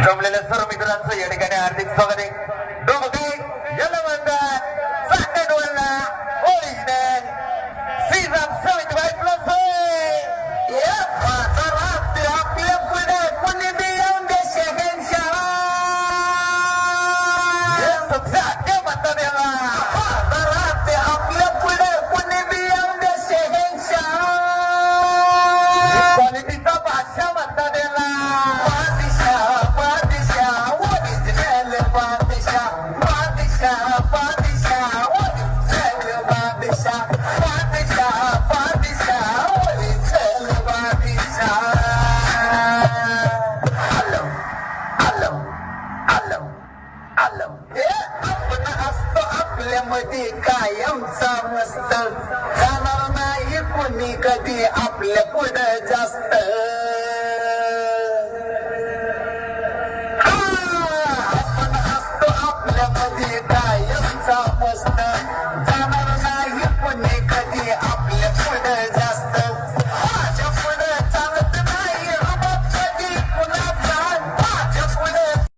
जमलेल्या सर्व मित्रांचं या ठिकाणी हार्दिक स्वागत आहे. डोबगे जलवंदन साखरवल्ला ओरिजिनल सीझन 75 प्लस या बाजारात आपल्या पुढे कोणी बी येऊन दे शहनशाह सत्य म्हणतात याला. बाजारात आपल्या पुढे कोणी बी येऊन दे शहनशाह क्वालिटीचा बादशाह म्हणतात याला. आपल्यामध्ये कायमचा मस्त जाणार नाही कोणी कधी आपल्या पुढं जास्त.